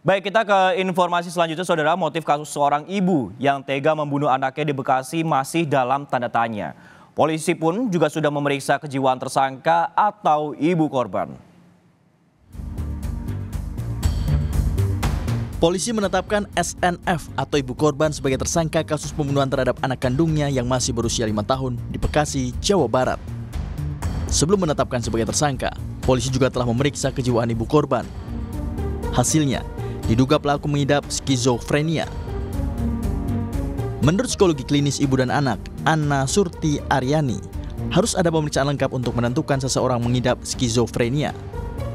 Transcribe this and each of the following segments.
Baik, kita ke informasi selanjutnya, Saudara. Motif kasus seorang ibu yang tega membunuh anaknya di Bekasi masih dalam tanda tanya. Polisi pun juga sudah memeriksa kejiwaan tersangka atau ibu korban. Polisi menetapkan SNF atau ibu korban sebagai tersangka kasus pembunuhan terhadap anak kandungnya yang masih berusia 5 tahun di Bekasi, Jawa Barat. Sebelum menetapkan sebagai tersangka, polisi juga telah memeriksa kejiwaan ibu korban. Hasilnya, diduga pelaku mengidap skizofrenia. Menurut psikologi klinis ibu dan anak, Anna Surti Aryani, harus ada pemeriksaan lengkap untuk menentukan seseorang mengidap skizofrenia.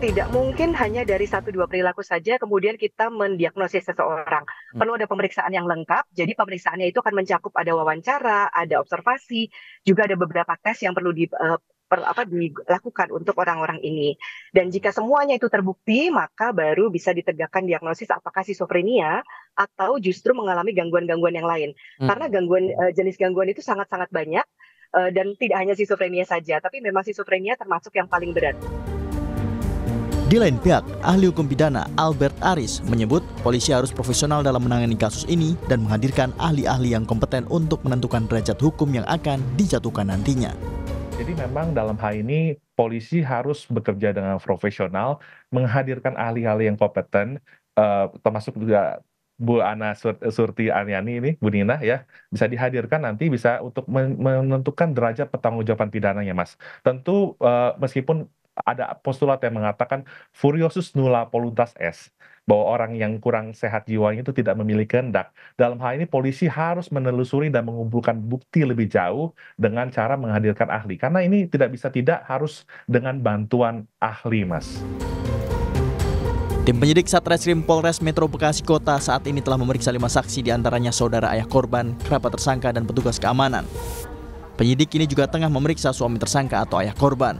Tidak mungkin hanya dari 1-2 perilaku saja kemudian kita mendiagnosis seseorang. Perlu ada pemeriksaan yang lengkap, jadi pemeriksaannya itu akan mencakup ada wawancara, ada observasi, juga ada beberapa tes yang perlu dilakukan untuk orang-orang ini. Dan jika semuanya itu terbukti, maka baru bisa ditegakkan diagnosis apakah skizofrenia atau justru mengalami gangguan-gangguan yang lain. Karena jenis gangguan itu sangat-sangat banyak, dan tidak hanya skizofrenia saja, tapi memang skizofrenia termasuk yang paling berat. Di lain pihak, ahli hukum pidana Albert Aris menyebut polisi harus profesional dalam menangani kasus ini dan menghadirkan ahli-ahli yang kompeten untuk menentukan derajat hukum yang akan dijatuhkan nantinya. Jadi memang dalam hal ini polisi harus bekerja dengan profesional, menghadirkan ahli-ahli yang kompeten, termasuk juga Bu Anna Surti Aryani ini, Bu Nina ya, bisa dihadirkan nanti bisa untuk menentukan derajat pertanggungjawaban pidananya, Mas. Tentu meskipun ada postulat yang mengatakan furiosus nulla voluntas est, bahwa orang yang kurang sehat jiwanya itu tidak memiliki kehendak. Dalam hal ini polisi harus menelusuri dan mengumpulkan bukti lebih jauh dengan cara menghadirkan ahli. Karena ini tidak harus dengan bantuan ahli, Mas. Tim penyidik Satreskrim Polres Metro Bekasi Kota saat ini telah memeriksa 5 saksi, diantaranya saudara ayah korban, kerabat tersangka, dan petugas keamanan. Penyidik ini juga tengah memeriksa suami tersangka atau ayah korban.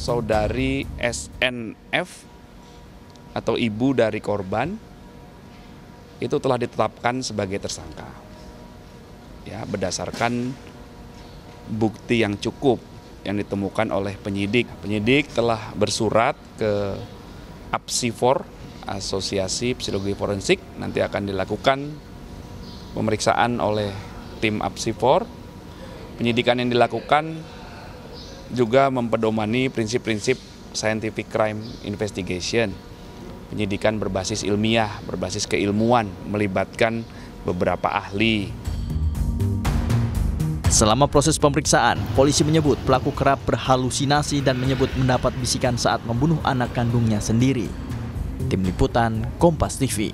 Saudari SNF atau ibu dari korban itu telah ditetapkan sebagai tersangka, ya, berdasarkan bukti yang cukup yang ditemukan oleh penyidik. Penyidik telah bersurat ke APSIFOR, Asosiasi Psikologi Forensik. Nanti akan dilakukan pemeriksaan oleh tim APSIFOR. Penyidikan yang dilakukan juga mempedomani prinsip-prinsip scientific crime investigation. Penyidikan berbasis ilmiah, berbasis keilmuan, melibatkan beberapa ahli. Selama proses pemeriksaan, polisi menyebut pelaku kerap berhalusinasi dan menyebut mendapat bisikan saat membunuh anak kandungnya sendiri. Tim Liputan, Kompas TV.